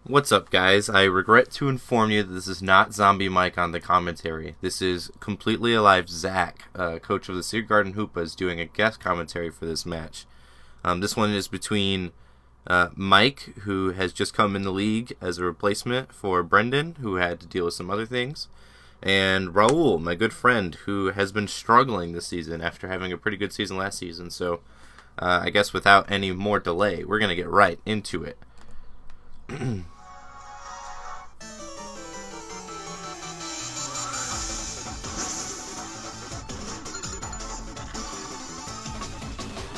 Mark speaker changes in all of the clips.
Speaker 1: What's up, guys? I regret to inform you that this is not Zombie Mike on the commentary. This is completely alive Zach, coach of the Secret Garden Hoopas, doing a guest commentary for this match. This one is between Mike, who has just come in the league as a replacement for Brendan, who had to deal with some other things, and Raul, my good friend, who has been struggling this season after having a pretty good season last season. So I guess without any more delay, we're going to get right into it.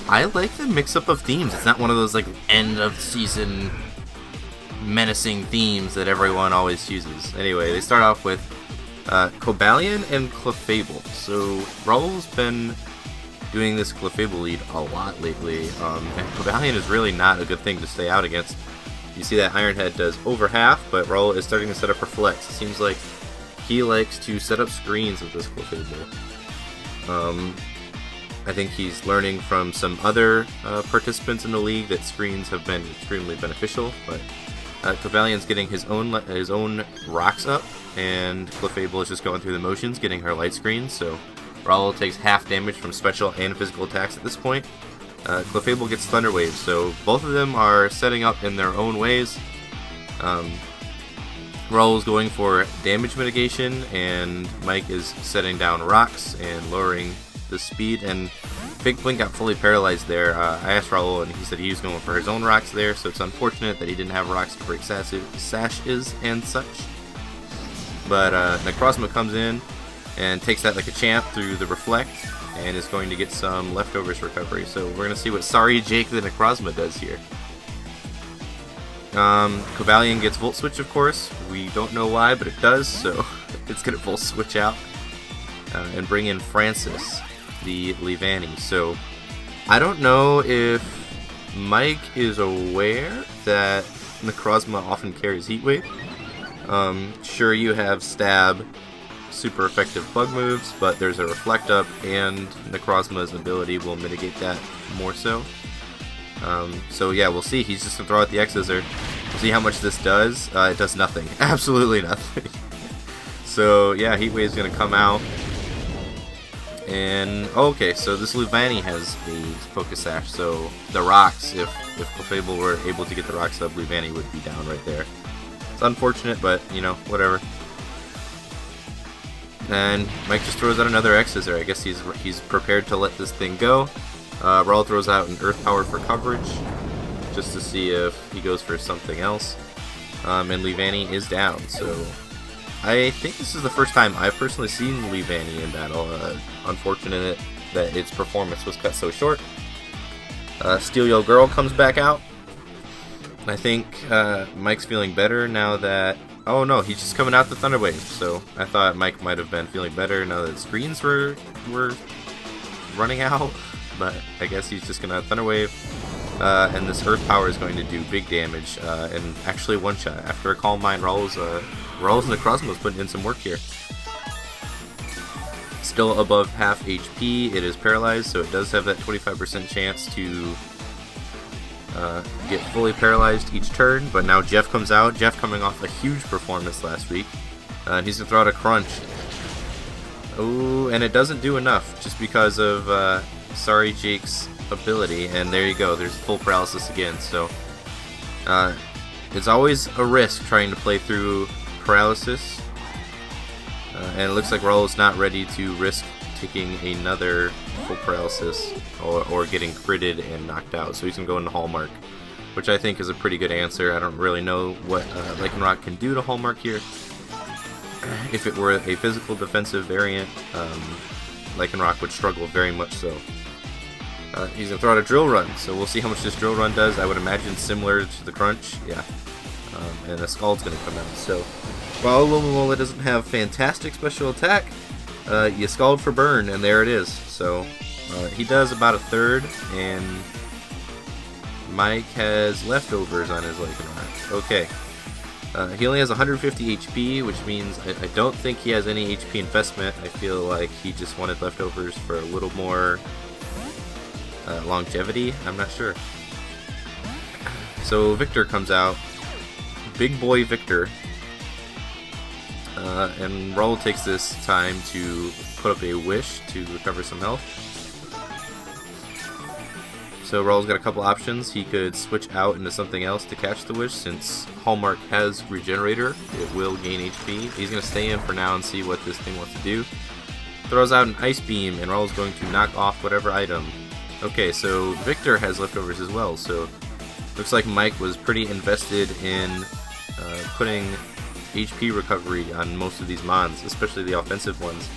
Speaker 1: I like the mix-up of themes. It's not one of those like end-of-season menacing themes that everyone always chooses. Anyway, they start off with Cobalion and Clefable. So Raul's been doing this Clefable lead a lot lately, and Cobalion is really not a good thing to stay out against. You see that Ironhead does over half, but Raul is starting to set up for flex. It seems like he likes to set up screens with this Clefable. I think he's learning from some other participants in the league that screens have been extremely beneficial, but Cobalion's getting his own rocks up, and Clefable is just going through the motions, getting her light screens, so Raul takes half damage from special and physical attacks at this point. Clefable gets Thunder Wave, so both of them are setting up in their own ways. Raul's going for damage mitigation, and Mike is setting down rocks and lowering the speed, and Big Blink got fully paralyzed there. I asked Raul, and he said he was going for his own rocks there, so it's unfortunate that he didn't have rocks to break sashes and such. But Necrozma comes in and takes that like a champ through the Reflect, and is going to get some leftovers recovery. So we're going to see what Sorry Jake the Necrozma does here. Cobalion gets Volt Switch, of course. We don't know why, but it does, so it's going to Volt Switch out and bring in Francis, the Levani. So I don't know if Mike is aware that Necrozma often carries Heat Wave. Sure, you have Stab, super effective bug moves, but there's a Reflect Up, and Necrozma's ability will mitigate that more so. So yeah, we'll see. He's just going to throw out the X-Scissor. We'll see how much this does. It does nothing. Absolutely nothing. So yeah, Heat Wave's going to come out. And okay, so this Luvani has a Focus Sash, so the rocks, if Clefable were able to get the rocks up, Luvani would be down right there. It's unfortunate, but you know, whatever. And Mike just throws out another X-Scissor. I guess he's prepared to let this thing go. Raul throws out an Earth Power for coverage, just to see if he goes for something else. And Levani is down, so I think this is the first time I've personally seen Levani in battle. Unfortunate that its performance was cut so short. Steel Yo Girl comes back out. I think Mike's feeling better now that... Oh no, he's just coming out the Thunder Wave, so I thought Mike might have been feeling better now that screens were running out. But I guess he's just going to Thunder Wave, and this Earth Power is going to do big damage, and actually one-shot. After a Calm Mind, Raul's Necrozma was putting in some work here. Still above half HP, it is paralyzed, so it does have that 25% chance to get fully paralyzed each turn, but now Jeff comes out. Jeff coming off a huge performance last week, and he's going to throw out a Crunch. Oh, and it doesn't do enough, just because of Sorry Jake's ability, and there you go, there's full paralysis again. So it's always a risk trying to play through paralysis, and it looks like Raul is not ready to risk taking another full paralysis or getting critted and knocked out, so he's going to go into Hallmark, which I think is a pretty good answer. I don't really know what Lycanroc can do to Hallmark here. If it were a physical defensive variant, Lycanroc would struggle very much so. He's going to throw out a Drill Run, so we'll see how much this Drill Run does. I would imagine similar to the Crunch, yeah. And a Scald's going to come out. So while Alomomola doesn't have fantastic special attack, you Scald for burn, and there it is. So he does about a third, and Mike has leftovers on his Lycanroc. Okay. He only has 150 HP, which means I don't think he has any HP investment. I feel like he just wanted leftovers for a little more longevity. I'm not sure. So Victor comes out, Big Boy Victor. And Raul takes this time to put up a wish to recover some health. So Raul's got a couple options. He could switch out into something else to catch the wish. Since Hallmark has Regenerator, it will gain HP. He's going to stay in for now and see what this thing wants to do. Throws out an Ice Beam, and Raul's going to knock off whatever item. Okay, so Victor has leftovers as well, so looks like Mike was pretty invested in putting HP recovery on most of these mons, especially the offensive ones.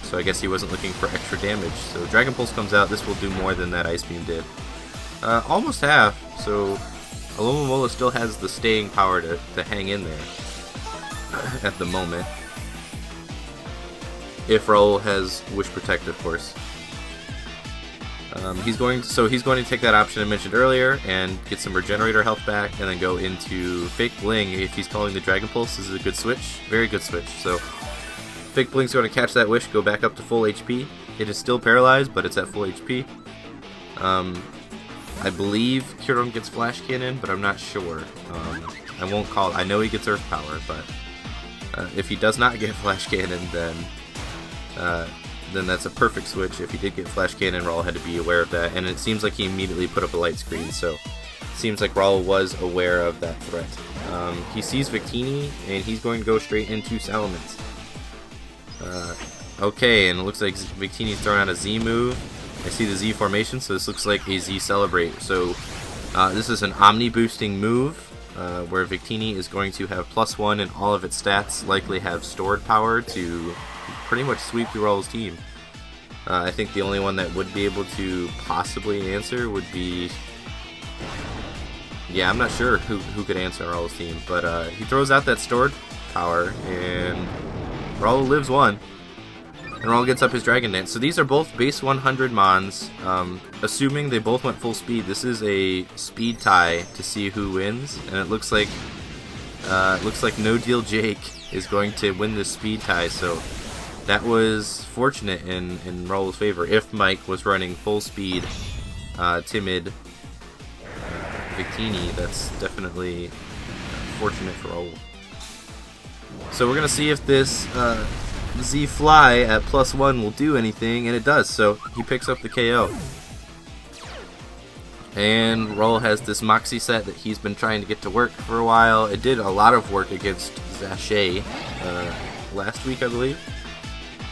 Speaker 1: So I guess he wasn't looking for extra damage. So Dragon Pulse comes out. This will do more than that Ice Beam did. Almost half, so Alomomola still has the staying power to hang in there at the moment. If Raul has Wish Protect, of course. He's going to take that option I mentioned earlier and get some Regenerator health back, and then go into Fake Bling. If he's calling the Dragon Pulse, this is a good switch, very good switch. So Fake Bling's going to catch that wish, go back up to full HP. It is still paralyzed, but it's at full HP. I believe Kyurem gets Flash Cannon, but I'm not sure. I won't call. I know he gets Earth Power, but if he does not get Flash Cannon, then that's a perfect switch. If he did get Flash Cannon, Raul had to be aware of that, and it seems like he immediately put up a light screen, so it seems like Raul was aware of that threat. He sees Victini, and he's going to go straight into Salamence. Okay, and it looks like Victini's throwing out a Z move. I see the Z formation, so this looks like a Z Celebrate. So this is an Omni boosting move, where Victini is going to have +1 in all of its stats, likely have stored power to pretty much sweep through Raul's team. I think the only one that would be able to possibly answer would be... Yeah, I'm not sure who could answer Raul's team, but he throws out that stored power, and Raul lives one. And Raul gets up his Dragon Dance. So these are both base 100 mons. Assuming they both went full speed, this is a speed tie to see who wins, and it looks like No Deal Jake is going to win this speed tie. So that was fortunate in Raul's favor. If Mike was running full speed, timid Victini, that's definitely fortunate for Raul. So we're gonna see if this Z Fly at +1 will do anything, and it does. So he picks up the KO. And Raul has this Moxie set that he's been trying to get to work for a while. It did a lot of work against Zache last week, I believe.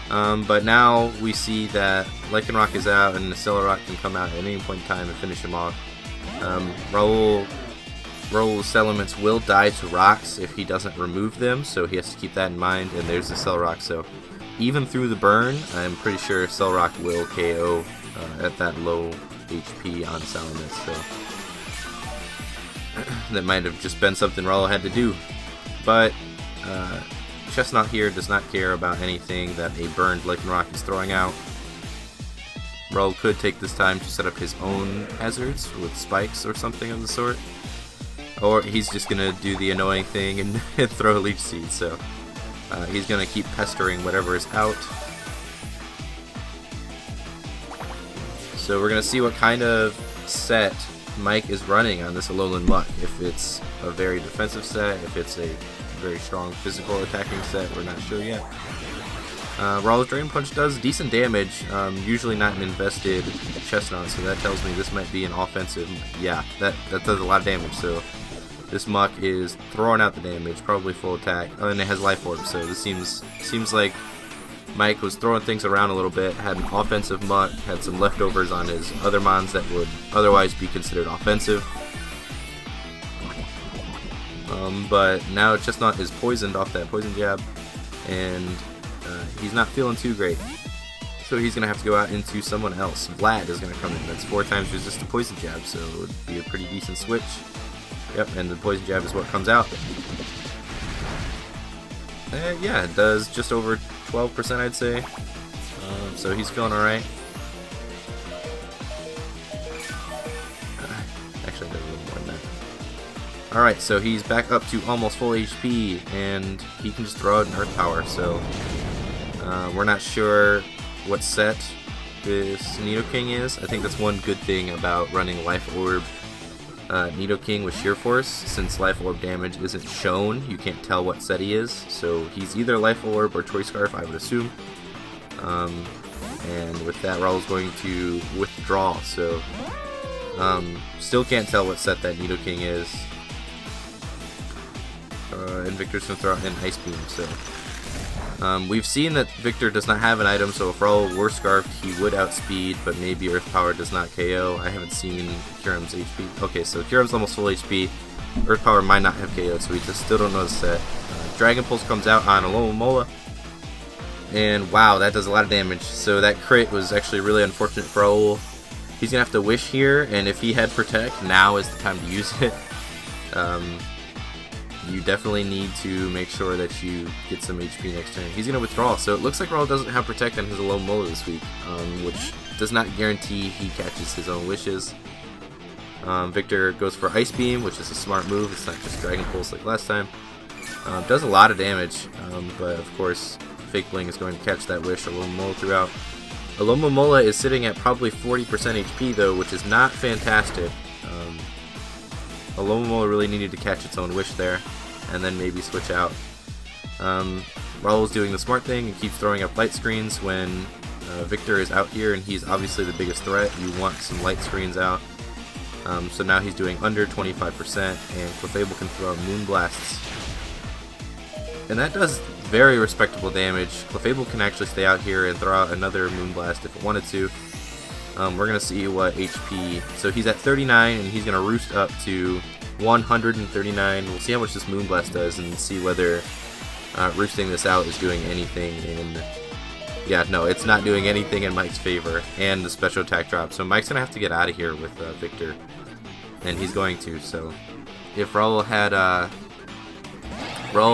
Speaker 1: But now we see that Lycanroc is out, and Accelerock can come out at any point in time and finish him off. Raul's elements will die to rocks if he doesn't remove them, so he has to keep that in mind. And there's the Accelerock, so even through the burn, I'm pretty sure Accelerock will KO at that low HP on Salamence, so that might have just been something Raul had to do. But Chestnut here does not care about anything that a burned Lycanroc is throwing out. Raul could take this time to set up his own hazards with spikes or something of the sort. Or he's just going to do the annoying thing and throw a Leech Seed. So he's going to keep pestering whatever is out. So we're going to see what kind of set Mike is running on this Alolan Muck. If it's a very defensive set, if it's a very strong physical attacking set, we're not sure yet. Raul's Drain Punch does decent damage, usually not an invested Chestnut, so that tells me this might be an offensive. Yeah, that does a lot of damage, so this Muck is throwing out the damage, probably full attack. Oh, and it has Life Orb, so this seems like Mike was throwing things around a little bit, had an offensive Muck, had some leftovers on his other mons that would otherwise be considered offensive. But now Chestnut is poisoned off that Poison Jab, and he's not feeling too great. So he's going to have to go out into someone else. Vlad is going to come in. That's 4 times resistant Poison Jab, so it would be a pretty decent switch. Yep, and the Poison Jab is what comes out. Yeah, it does just over 12%, I'd say. So he's feeling alright. Actually, I did a little more than that. Alright, so he's back up to almost full HP, and he can just throw out an Earth Power, so we're not sure what set this Nidoking is. I think that's one good thing about running Life Orb Nidoking with Sheer Force. Since Life Orb damage isn't shown, you can't tell what set he is. So he's either Life Orb or Choice Scarf, I would assume. And with that, Raul's going to withdraw. So still can't tell what set that Nidoking is. And Victor's going to throw out an Ice Beam. So we've seen that Victor does not have an item, so if Raul were Scarfed, he would outspeed, but maybe Earth Power does not KO. I haven't seen Kyurem's HP. Okay, so Kyurem's almost full HP. Earth Power might not have KO, so we just still don't know the set. Dragon Pulse comes out on Alomomola, and wow, that does a lot of damage. So that crit was actually really unfortunate for Raul. He's going to have to Wish here, and if he had Protect, now is the time to use it. You definitely need to make sure that you get some HP next turn. He's going to withdraw, so it looks like Raul doesn't have Protect on his Alomomola this week, which does not guarantee he catches his own wishes. Victor goes for Ice Beam, which is a smart move. It's not just Dragon Pulse like last time. Does a lot of damage, but of course Fake Bling is going to catch that wish Alomomola throughout. Alomomola is sitting at probably 40% HP though, which is not fantastic. Alomomola really needed to catch its own wish there, and then maybe switch out. Raul's doing the smart thing and keeps throwing up light screens when Victor is out here, and he's obviously the biggest threat. You want some light screens out. So now he's doing under 25%, and Clefable can throw out Moonblasts. And that does very respectable damage. Clefable can actually stay out here and throw out another Moonblast if it wanted to. We're going to see what HP... So he's at 39, and he's going to roost up to 139. We'll see how much this Moonblast does and see whether roosting this out is doing anything in... Yeah, no, it's not doing anything in Mike's favor. And the special attack drop. So Mike's going to have to get out of here with Victor. And he's going to, so... If Raul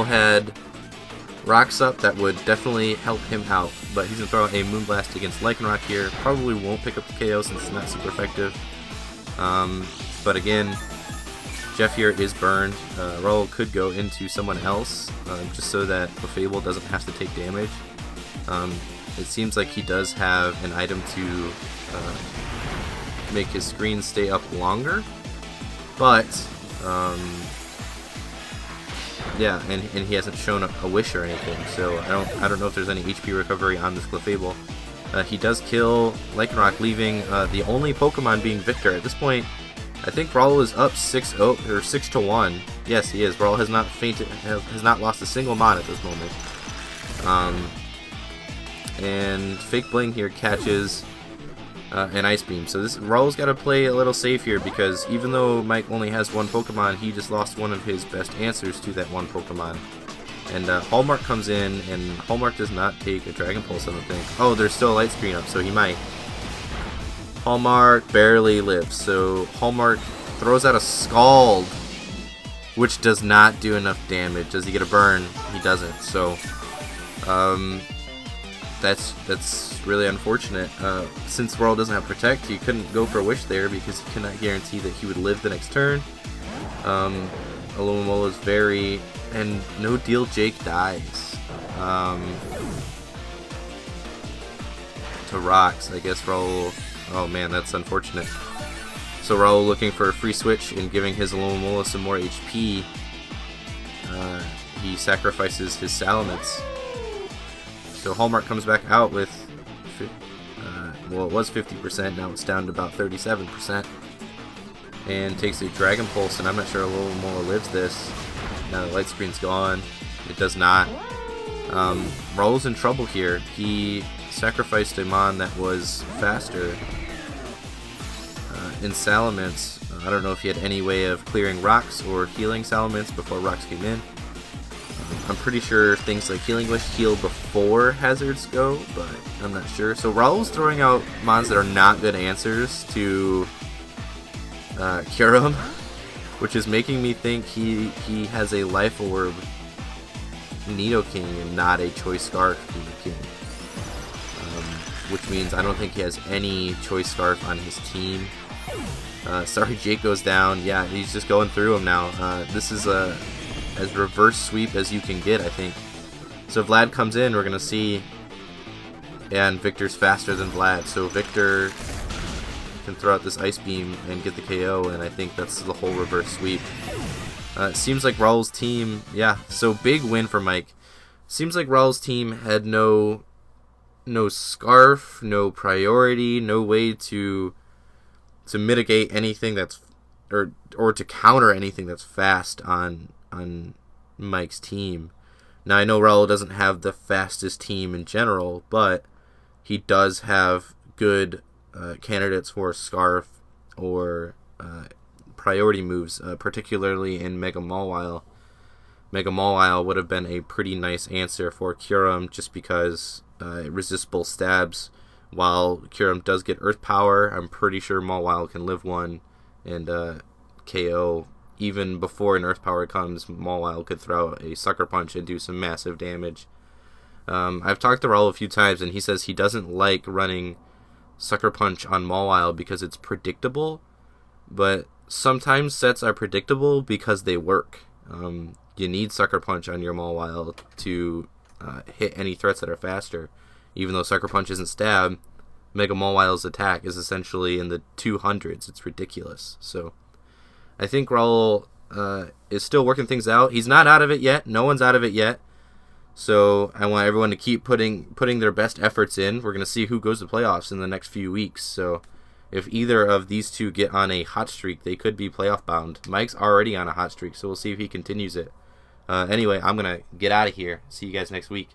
Speaker 1: had Rocks up, that would definitely help him out, but he's going to throw out a Moonblast against Lycanroc here. Probably won't pick up the KO since it's not super effective. But again, Jeff here is burned. Raul could go into someone else, just so that Clefable doesn't have to take damage. It seems like he does have an item to make his screen stay up longer, but yeah, and he hasn't shown a wish or anything, so I don't know if there's any HP recovery on this Clefable. He does kill Lycanroc, leaving the only Pokemon being Victor. At this point, I think Raul is up 6-0 or 6-1. Yes, he is. Raul has not fainted, has not lost a single mon at this moment. And Fake Bling here catches an Ice Beam. So this Raul's got to play a little safe here, because even though Mike only has one Pokemon, he just lost one of his best answers to that one Pokemon. And Hallmark comes in, and Hallmark does not take a Dragon Pulse, I don't think. Oh, there's still a Light Screen up, so he might. Hallmark barely lives, so Hallmark throws out a Scald, which does not do enough damage. Does he get a burn? He doesn't, so that's really unfortunate. Since Raul doesn't have Protect, he couldn't go for a Wish there because he cannot guarantee that he would live the next turn. Alomomola is very... and no deal, Jake dies. To Rocks, I guess Raul... Oh man, that's unfortunate. So Raul looking for a free switch and giving his Alomomola some more HP. He sacrifices his Salamence. So Hallmark comes back out with, well, it was 50%, now it's down to about 37%. And takes a Dragon Pulse, and I'm not sure Alomomola lives this. Now the Light Screen's gone. It does not. Raul's in trouble here. He sacrificed a Mon that was faster. In Salamence, I don't know if he had any way of clearing Rocks or healing Salamence before Rocks came in. I'm pretty sure things like Healing Wish heal before hazards go, but I'm not sure. So Raul's throwing out Mons that are not good answers to Kyurem, which is making me think he has a Life Orb Nidoking and not a Choice Scarf Nidoking. Which means I don't think he has any Choice Scarf on his team. Sorry, Jake goes down. Yeah, he's just going through him now. This is as reverse sweep as you can get, I think. So Vlad comes in, we're gonna see, and Victor's faster than Vlad, so Victor can throw out this Ice Beam and get the KO, and I think that's the whole reverse sweep. It seems like Raul's team, yeah, so big win for Mike. Seems like Raul's team had no scarf, no priority, no way to mitigate anything that's or to counter anything that's fast on Mike's team. Now I know Raul doesn't have the fastest team in general, but he does have good candidates for scarf or priority moves, particularly in Mega Mawile. Mega Mawile would have been a pretty nice answer for Kyurem just because it resists both stabs. While Kyurem does get Earth Power, I'm pretty sure Mawile can live one and KO. Even before an Earth Power comes, Mawile could throw a Sucker Punch and do some massive damage. I've talked to Raul a few times, and he says he doesn't like running Sucker Punch on Mawile because it's predictable, but sometimes sets are predictable because they work. You need Sucker Punch on your Mawile to hit any threats that are faster. Even though Sucker Punch isn't stab, Mega Mawile's attack is essentially in the 200s. It's ridiculous. So I think Raul is still working things out. He's not out of it yet. No one's out of it yet. So I want everyone to keep putting their best efforts in. We're going to see who goes to playoffs in the next few weeks. So if either of these two get on a hot streak, they could be playoff bound. Mike's already on a hot streak, so we'll see if he continues it. Anyway, I'm going to get out of here. See you guys next week.